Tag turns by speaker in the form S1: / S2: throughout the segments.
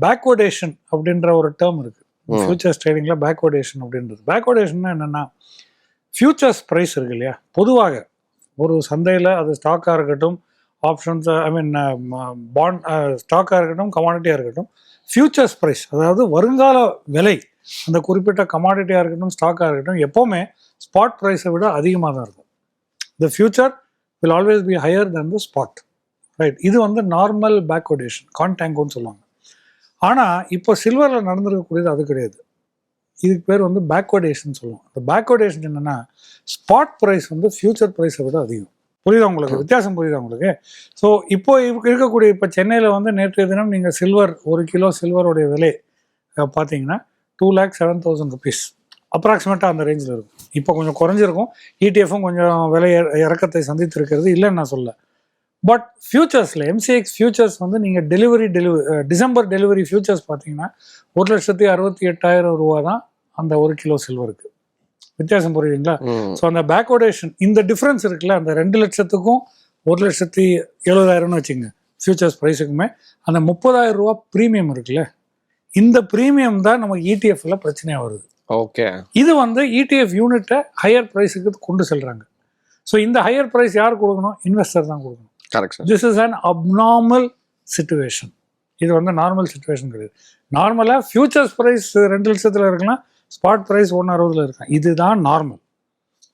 S1: பேக்வர்டேஷன் அப்படின்ற ஒரு டேர்ம் இருக்கு. ஃபியூச்சர்ஸ் ட்ரேடிங்ல பேக்வர்டேஷன் அப்படின்றது. பேக்வர்டேஷன்னா என்னன்னா, ஃபியூச்சர்ஸ் ப்ரைஸ் இருக்கு இல்லையா, பொதுவாக ஒரு சந்தையில் அது ஸ்டாக்காக இருக்கட்டும், ஆப்ஷன்ஸ் பாண்ட் ஸ்டாக்காக இருக்கட்டும், கமாடிட்டியாக இருக்கட்டும், ஃபியூச்சர்ஸ் ப்ரைஸ் அதாவது வருங்கால விலை அந்த குறிப்பிட்ட கமாடிட்டியாக இருக்கட்டும், ஸ்டாக்காக இருக்கட்டும், எப்போவுமே ஸ்பாட் ப்ரைஸை விட அதிகமாக தான் இருக்கும். The future will always be higher then the spot, right? இது நார்மல் பேக்வர்டேஷன், கான்டாங்கோன்னு சொல்லுவாங்க. ஆனால் இப்போ சில்வரில் நடந்திருக்கக்கூடியது அது கிடையாது. இதுக்கு பேர் பேக்வர்டேஷன் சொல்லுவோம். இந்த பேக்வர்டேஷன் என்னென்னா, ஸ்பாட் ப்ரைஸ் ஃபியூச்சர் ப்ரைஸை விட அதிகம். புரியுதா உங்களுக்கு? வித்தியாசம் புரியுதா உங்களுக்கு? ஸோ இப்போ இருக்கக்கூடிய இப்போ சென்னையில் நேற்றைய தினம் நீங்கள் சில்வர் 1 கிலோ சில்வருடைய விலை பார்த்தீங்கன்னா 2,07,000 rupees அப்ராக்சிமேட்டாக அந்த ரேஞ்சில் இருக்கும். இப்போ கொஞ்சம் குறைஞ்சிருக்கும். இடிஎஃப்பும் கொஞ்சம் விலை இறக்கத்தை சந்தித்திருக்கிறது, இல்லைன்னு நான் சொல்ல. பட் ஃபியூச்சர்ஸில் எம்சிஎக்ஸ் ஃபியூச்சர்ஸ் நீங்கள் டிசம்பர் டெலிவரி ஃபியூச்சர்ஸ் பார்த்தீங்கன்னா 1,68,000 ரூபா தான் அந்த 1 கிலோ சில்வருக்கு. வித்தியாசம் புரியுதுங்களா? ஸோ அந்த பேக்வர்டேஷன், இந்த டிஃப்ரென்ஸ் இருக்குல்ல, அந்த 2 லட்சத்துக்கும் 1,70,70,000 வச்சுங்க ஃபியூச்சர்ஸ் ப்ரைஸுக்குமே, அந்த 30,000 ரூபா ப்ரீமியம் இருக்குல்ல, இந்த ப்ரீமியம் தான் நமக்கு இடிஎஃப்ல பிரச்சனையாக வருது.
S2: ஓகே,
S1: இது இடிஎஃப் யூனிட்டை ஹையர் ப்ரைஸுக்கு கொண்டு செல்றாங்க. ஸோ இந்த ஹையர் ப்ரைஸ் யார் கொடுக்கணும்? இன்வெஸ்டர் தான் கொடுக்கணும். This is an abnormal situation. இது நார்மல் சிச்சுவேஷன் கிடையாது. நார்மலாக ஃபியூச்சர்ஸ் ப்ரைஸ் 2 லட்சத்தில் இருக்கலாம், ஸ்பாட் ப்ரைஸ் 1,60,000 இருக்கலாம். இதுதான் நார்மல்.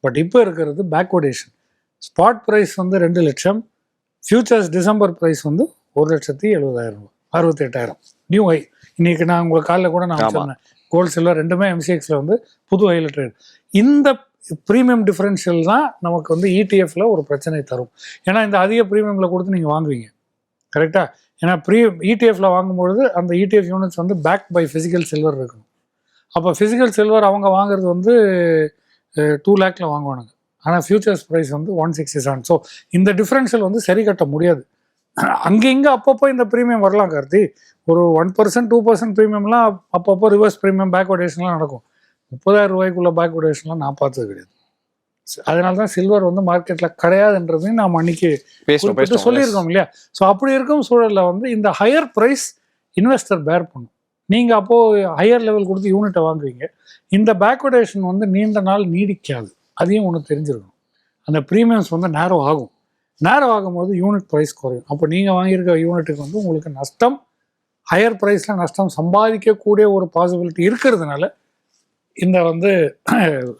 S1: பட் இப்போ இருக்கிறது பேக்வர்டேஷன். ஸ்பாட் ப்ரைஸ் 2 லட்சம், futures December price 1,70,70,000 68,000 new high. இன்னைக்கு நான் உங்களுக்கு காலையில் கூட நான் சொன்னேன், கோல்டு சில்வர் ரெண்டுமே எம்சிஎக்ஸில் புது ஹையில் ட்ரேட். இந்த ப்ரீமியம் டிஃபரன்ஷியல் தான் நமக்கு இடிஎஃப்ல ஒரு பிரச்சனை தரும். ஏன்னா இந்த அதிக ப்ரீமியமில் கொடுத்து நீங்கள் வாங்குவீங்க, கரெக்டாக? ஏன்னா இடிஎஃப்ல வாங்கும்பொழுது அந்த ETF units back by physical silver இருக்கணும். அப்போ ஃபிசிக்கல் சில்வர் அவங்க வாங்குறது 2 lakhல வாங்குவானுங்க. ஆனால் ஃபியூச்சர்ஸ் ப்ரைஸ் 167. ஸோ இந்த டிஃப்ரென்ஷியல் சரி கட்ட முடியாது. அங்கே இங்கே அப்பப்போ இந்த ப்ரீமியம் வரலாம் கார்த்தி. ஒரு 1%, 2% ப்ரீமியம்லாம் அப்பப்போ ரிவர்ஸ் ப்ரீமியம் பேக்வர்டேஷன்லாம் நடக்கும். 30,000 ரூபாய்க்குள்ள பேக்வர்டேஷன்லாம் நான் பார்த்தது கிடையாது. அதனால தான் சில்வர் மார்க்கெட்டில் கிடையாதுன்றதையும் நாம் அன்னைக்கு சொல்லியிருக்கோம் இல்லையா? ஸோ அப்படி இருக்கும் சூழலில் இந்த ஹையர் ப்ரைஸ் இன்வெஸ்டர் பேர் பண்ணும். நீங்கள் அப்போது ஹையர் லெவல் கொடுத்து யூனிட்டை வாங்குவீங்க. இந்த பேக்வர்டேஷன் நீண்ட நாள் நீடிக்காது. அதையும் ஒன்று தெரிஞ்சிருக்கணும். அந்த ப்ரீமியம்ஸ் நேரோ ஆகும். நேரோ ஆகும்போது யூனிட் ப்ரைஸ் குறையும். அப்போ நீங்கள் வாங்கியிருக்க யூனிட்டுக்கு உங்களுக்கு நஷ்டம், ஹையர் ப்ரைஸில் நஷ்டம் சம்பாதிக்கக்கூடிய ஒரு பாசிபிலிட்டி இருக்கிறதுனால இந்த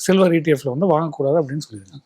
S1: சில்வர் இடிஎஃப்ல வாங்கக்கூடாது அப்படின்னு சொல்லியிருக்காங்க.